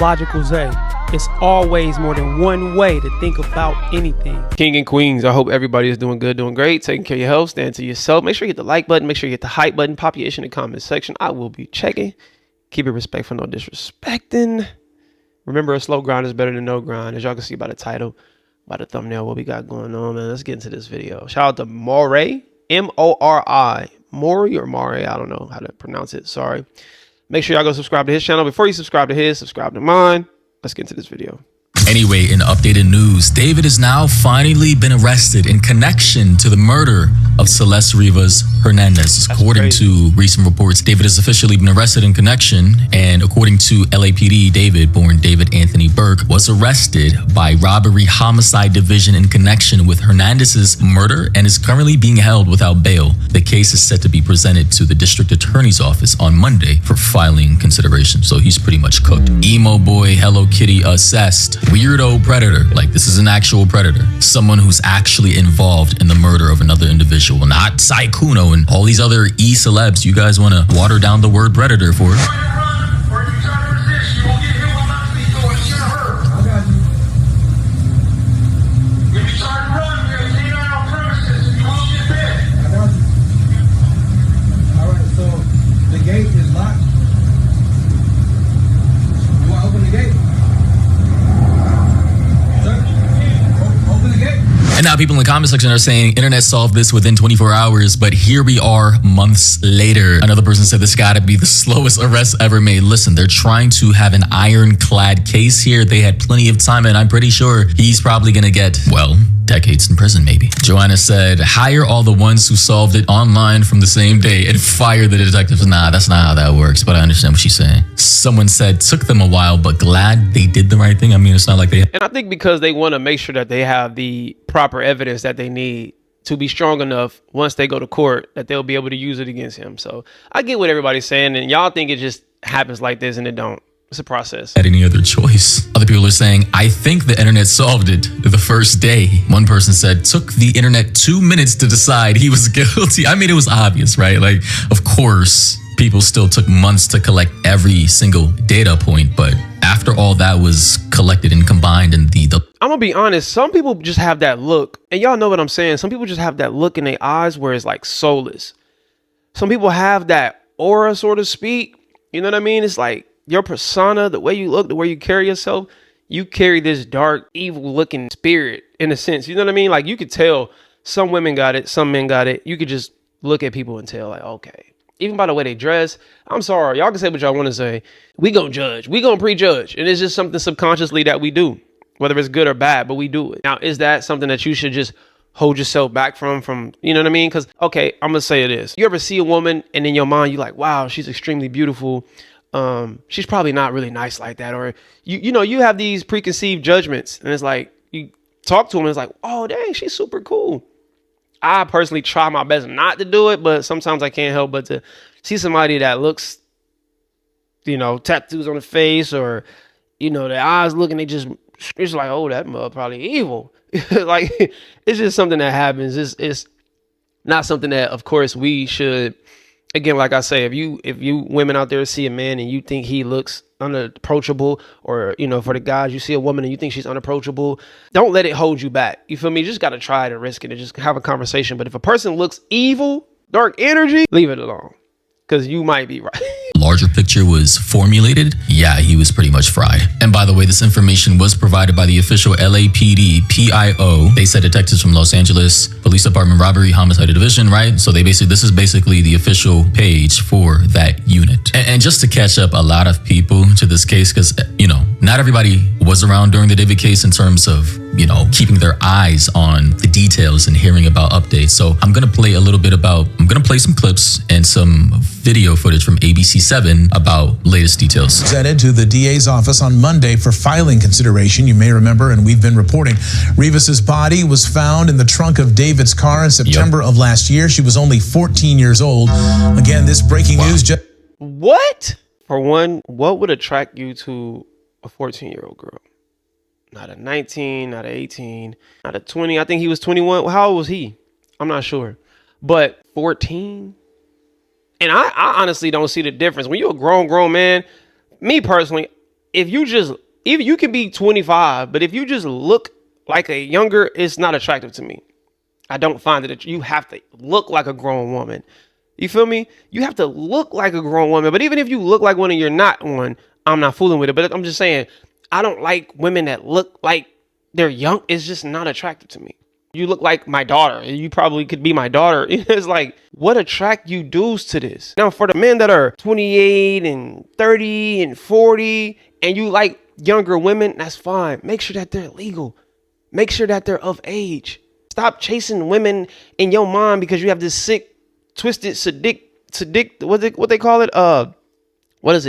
Logical Zay. It's always more than one way to think about anything. King and queens, I hope everybody is doing good, doing great, taking care of your health, stand to yourself. Make sure you hit the like button. Make sure you hit the hype button. Pop your ish in the comment section. I will be checking. Keep it respectful, no disrespecting. Remember, a slow grind is better than no grind. As y'all can see by the title, by the thumbnail, what we got going on, man. Let's get into this video. Shout out to Moray, M-O-R-I. Maury or Mare, I don't know how to pronounce it. Sorry. Make sure y'all go subscribe to his channel. Before you subscribe to his, subscribe to mine. Let's get into this video. Anyway, in updated news, David has now finally been arrested in connection to the murder of Celeste Rivas Hernandez. According to recent reports, David has officially been arrested in connection, and according to LAPD, David, born David Anthony Burke, was arrested by Robbery Homicide Division in connection with Hernandez's murder and is currently being held without bail. The case is set to be presented to the district attorney's office on Monday for filing consideration. So he's pretty much cooked. Emo boy, Hello Kitty assessed. Weirdo predator, like this is an actual predator, someone who's actually involved in the murder of another individual, not Sai Kuno and all these other celebs you guys want to water down the word predator for. And now people in the comment section are saying internet solved this within 24 hours, but here we are months later. Another person said this gotta be the slowest arrest ever made. Listen, they're trying to have an ironclad case here. They had plenty of time, and I'm pretty sure he's probably gonna get, well, decades in prison maybe. Joanna said, hire all the ones who solved it online from the same day and fire the detectives. Nah, that's not how that works, but I understand what she's saying. Someone said, took them a while, but glad they did the right thing. I mean, it's not like they... And I think because they want to make sure that they have the proper evidence that they need to be strong enough once they go to court that they'll be able to use it against him. So I get what everybody's saying, and y'all think it just happens like this, and it don't. It's a process. Had any other choice? Other people are saying, I think the internet solved it the first day. One person said, took the internet 2 minutes to decide he was guilty. I mean, it was obvious, right? Like, of course, people still took months to collect every single data point, but after all that was collected and combined in the I'm gonna be honest, some people just have that look, and y'all know what I'm saying. Some people just have that look in their eyes where it's like soulless. Some people have that aura, so to speak. You know what I mean? It's like your persona, the way you look, the way you carry yourself, you carry this dark, evil looking spirit in a sense. You know what I mean? Like you could tell some women got it, some men got it. You could just look at people and tell like, okay, even by the way they dress. I'm sorry, y'all can say what y'all want to say. We gonna judge, we gonna prejudge. And it's just something subconsciously that we do, whether it's good or bad, but we do it. Now, is that something that you should just hold yourself back from, you know what I mean? Because, okay, I'm gonna say this. You ever see a woman and in your mind, you're like, wow, she's extremely beautiful. She's probably not really nice like that. Or you know, you have these preconceived judgments, and it's like you talk to them and it's like, oh dang, she's super cool. I personally try my best not to do it, but sometimes I can't help but to see somebody that looks, you know, tattoos on the face, or, you know, their eyes looking, it's like, oh, that mother probably evil. Like, it's just something that happens. It's not something that, of course, we should. Again, like I say, if you women out there see a man and you think he looks unapproachable, or, you know, for the guys, you see a woman and you think she's unapproachable, don't let it hold you back. You feel me? You just got to try it and risk it and just have a conversation. But if a person looks evil, dark energy, leave it alone, because you might be right. Larger picture was formulated, yeah, he was pretty much fried. And by the way, this information was provided by the official LAPD PIO. They said detectives from Los Angeles Police Department Robbery Homicide Division, right? So this is basically the official page for that unit. And just to catch up a lot of people to this case, because, you know, not everybody was around during the David case in terms of, you know, keeping their eyes on the details and hearing about updates. So I'm going to play some clips and some video footage from ABC7 about latest details. Presented to the DA's office on Monday for filing consideration. You may remember, and we've been reporting, Rivas's body was found in the trunk of David's car in September of last year. She was only 14 years old. Again, this breaking news just... What? For one, what would attract you to a 14-year-old girl? Not a 19, not a 18, not a 20. I think he was 21. How old was he? I'm not sure. But 14? And I honestly don't see the difference. When you're a grown man, me personally, if you just, even you can be 25, but if you just look like a younger, it's not attractive to me. I don't find that you have to look like a grown woman. You feel me? You have to look like a grown woman. But even if you look like one and you're not one, I'm not fooling with it. But I'm just saying, I don't like women that look like they're young. It's just not attractive to me. You look like my daughter. You probably could be my daughter. It's like, what attract you dudes to this? Now, for the men that are 28 and 30 and 40, and you like younger women, that's fine. Make sure that they're legal. Make sure that they're of age. Stop chasing women in your mind because you have this sick, twisted, sadic, what they call it? What is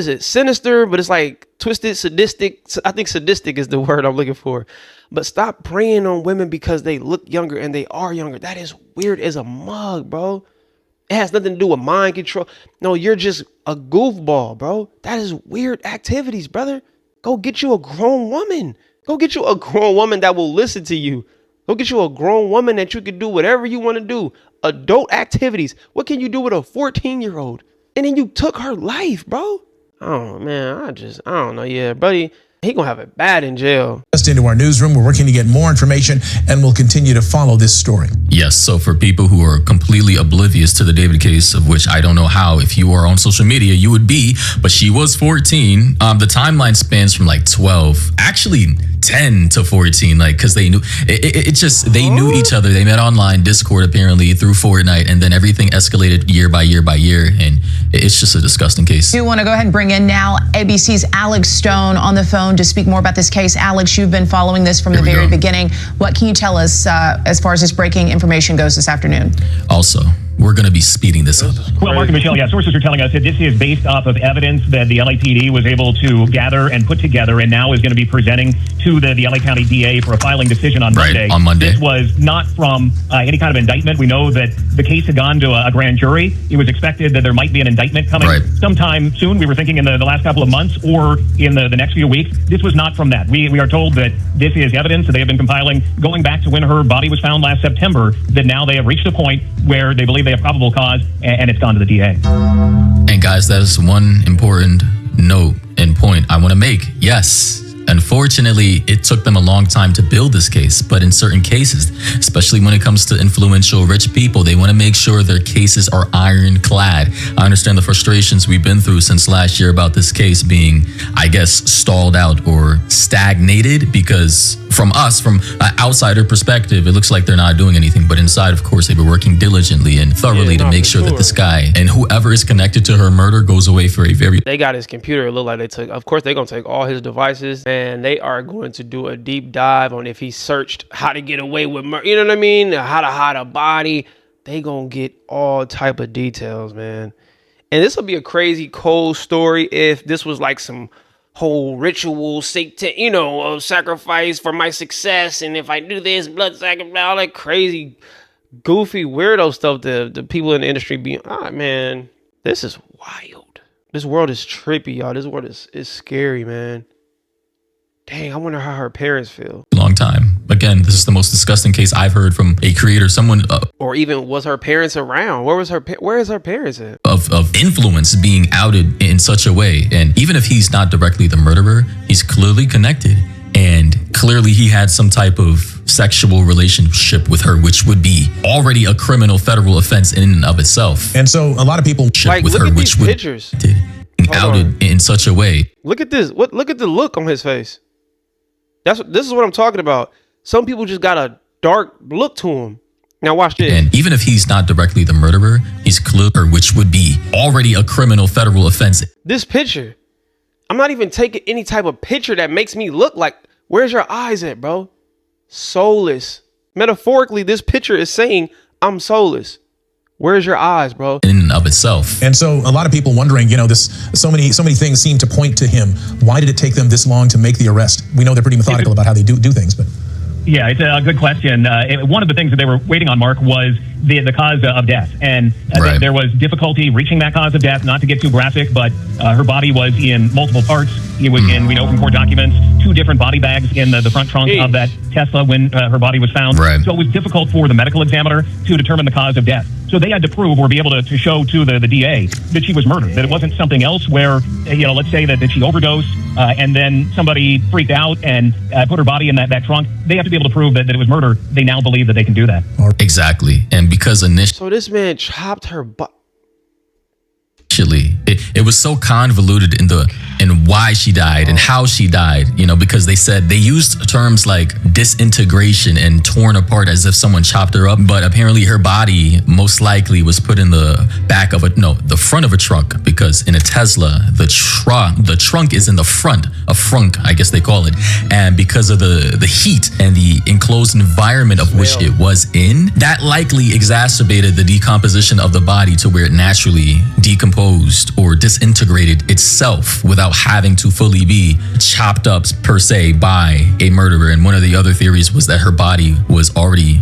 it? Sinister, but it's like twisted, sadistic. I think sadistic is the word I'm looking for. But stop preying on women because they look younger and they are younger. That is weird as a mug, bro. It has nothing to do with mind control. No, you're just a goofball, bro. That is weird activities, brother. Go get you a grown woman. Go get you a grown woman that will listen to you. Go get you a grown woman that you can do whatever you want to do. Adult activities. What can you do with a 14-year-old? And then you took her life, bro. Oh, man, I don't know. Yeah, buddy, he gonna have it bad in jail. Just into our newsroom. We're working to get more information, and we'll continue to follow this story. Yes, so for people who are completely oblivious to the David case, of which I don't know how, if you are on social media, you would be, but she was 14. The timeline spans from like 12, actually 10 to 14, like, because they knew, they knew each other. They met online, Discord apparently, through Fortnite, and then everything escalated year by year by year, and it's just a disgusting case. We want to go ahead and bring in now ABC's Alex Stone on the phone to speak more about this case. Alex, you've been following this from the very beginning. What can you tell us as far as this breaking information goes this afternoon? Also, we're going to be speeding this up. Well, Mark and Michelle, yeah, sources are telling us that this is based off of evidence that the LAPD was able to gather and put together, and now is going to be presenting to the LA County DA for a filing decision on Monday. Right, on Monday. This was not from any kind of indictment. We know that the case had gone to a grand jury. It was expected that there might be an indictment coming sometime soon. We were thinking in the last couple of months or in the next few weeks. This was not from that. We are told that this is evidence that they have been compiling going back to when her body was found last September, that now they have reached a point where they believe they have probable cause, and it's gone to the DA. And guys, that is one important note and point I want to make. Yes, unfortunately, it took them a long time to build this case, but in certain cases, especially when it comes to influential rich people, they want to make sure their cases are ironclad. I understand the frustrations we've been through since last year about this case being, I guess, stalled out or stagnated, because from us, from an outsider perspective, it looks like they're not doing anything, but inside, of course, they've been working diligently and thoroughly to make sure that this guy and whoever is connected to her murder goes away for a very... They got his computer. It looked like they took, of course, they're going to take all his devices, and they are going to do a deep dive on if he searched how to get away with murder, you know what I mean? How to hide a body. They going to get all type of details, man. And this will be a crazy cold story if this was like some whole ritual, sacrifice for my success, and if I do this, blood sacrifice, all that crazy, goofy, weirdo stuff the people in the industry be. Man, this is wild. This world is trippy, y'all. This world is scary, man. Dang, I wonder how her parents feel. Long time. Again, this is the most disgusting case I've heard from a creator, someone... or even, was her parents around? Where is her parents at? Of influence being outed in such a way. And even if he's not directly the murderer, he's clearly connected. And clearly he had some type of sexual relationship with her, which would be already a criminal federal offense in and of itself. And so a lot of people... Like, with look her, at which these pictures. Outed in such a way. Look at this. Look at the look on his face. This is what I'm talking about. Some people just got a dark look to him. Now watch this. And even if he's not directly the murderer, he's clear, which would be already a criminal federal offense. This picture, I'm not even taking any type of picture that makes me look like, where's your eyes at, bro? Soulless. Metaphorically, this picture is saying, I'm soulless. Where's your eyes, bro? In and of itself. And so a lot of people wondering, so many things seem to point to him. Why did it take them this long to make the arrest? We know they're pretty methodical about how they do things, but... Yeah, it's a good question. One of the things that they were waiting on, Mark, was the cause of death. And there was difficulty reaching that cause of death, not to get too graphic, but her body was in multiple parts. It was in, we know from court documents, 2 different body bags in the front trunk of that Tesla when her body was found. So it was difficult for the medical examiner to determine the cause of death. So they had to prove or be able to show to the DA that she was murdered, that it wasn't something else where, let's say that she overdosed and then somebody freaked out and put her body in that trunk. They have to be able to prove that it was murder. They now believe that they can do that. Exactly. And because initially, so this man chopped her butt. It was so convoluted in why she died and how she died, because they said they used terms like disintegration and torn apart as if someone chopped her up. But apparently her body most likely was put in the back of the front of a truck, because in a Tesla, the trunk is in the front, a frunk, I guess they call it. And because of the heat and the enclosed environment of which it was in, that likely exacerbated the decomposition of the body to where it naturally decomposed or disintegrated itself without having to fully be chopped up per se by a murderer. And one of the other theories was that her body was already,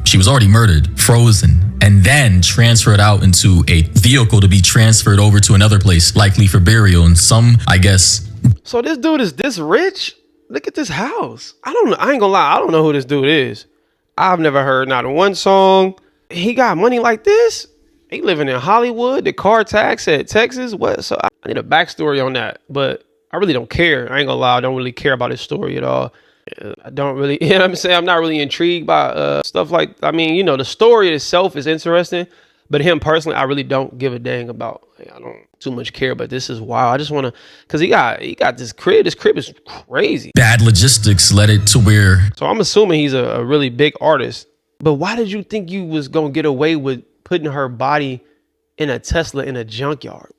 she was already murdered, frozen, and then transferred out into a vehicle to be transferred over to another place, likely for burial. And some, I guess. So this dude is this rich? Look at this house. I ain't gonna lie. I don't know who this dude is. I've never heard not one song. He got money like this? He living in Hollywood, the car tax at Texas. What? So I need a backstory on that, but I really don't care. I ain't gonna lie. I don't really care about his story at all. I don't really, you know what I'm saying? I'm not really intrigued by stuff like, the story itself is interesting, but him personally, I really don't give a dang about. I don't too much care, but this is wild. I just want to, cause he got this crib. This crib is crazy. Bad logistics led it to where. So I'm assuming he's a really big artist, but why did you think you was gonna get away with putting her body in a Tesla in a junkyard?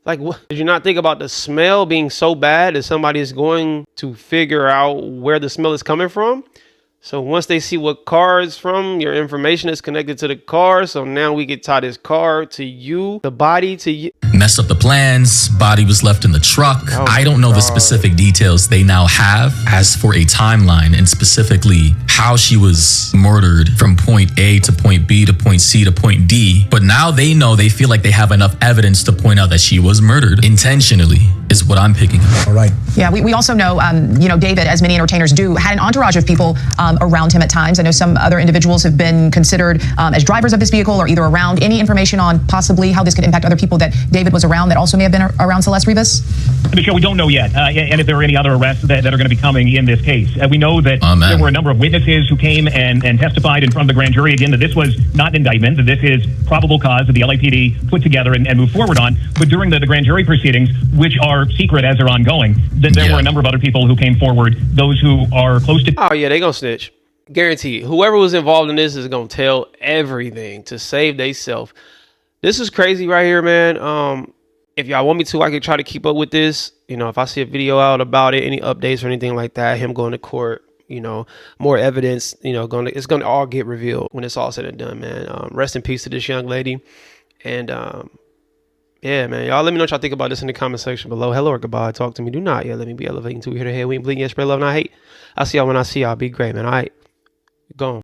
Like, what? Did you not think about the smell being so bad that somebody is going to figure out where the smell is coming from? So once they see what car it's from, your information is connected to the car. So now we can tie this car to you, the body to you. Messed up the plans. Body was left in the truck. I don't know the specific details they now have as for a timeline and specifically how she was murdered from point A to point B to point C to point D. But now they feel like they have enough evidence to point out that she was murdered intentionally, is what I'm picking up. All right. Yeah, we also know, David, as many entertainers do, had an entourage of people around him at times. I know some other individuals have been considered as drivers of this vehicle or either around. Any information on possibly how this could impact other people that David was around that also may have been around Celeste Rivas? Michelle, we don't know yet. And if there are any other arrests that are going to be coming in this case. We know that there were a number of witnesses who came and testified in front of the grand jury, again, that this was not an indictment, that this is probable cause that the LAPD put together and moved forward on. But during the grand jury proceedings, which are secret as they're ongoing, there were a number of other people who came forward, those who are close to... Oh, yeah, they gonna snitch. Guaranteed. Whoever was involved in this is gonna tell everything to save theyself. This is crazy right here, man. If y'all want me to, I can try to keep up with this. If I see a video out about it, any updates or anything like that, him going to court, more evidence, it's gonna all get revealed when it's all said and done, man. Rest in peace to this young lady. And yeah, man, y'all let me know what y'all think about this in the comment section below. Hello or goodbye. Talk to me. Do not. Yeah, let me be elevating to here to head. We ain't bleeding yet. Spread love, not hate. I'll see y'all when I see y'all. Be great, man. All right. Gone.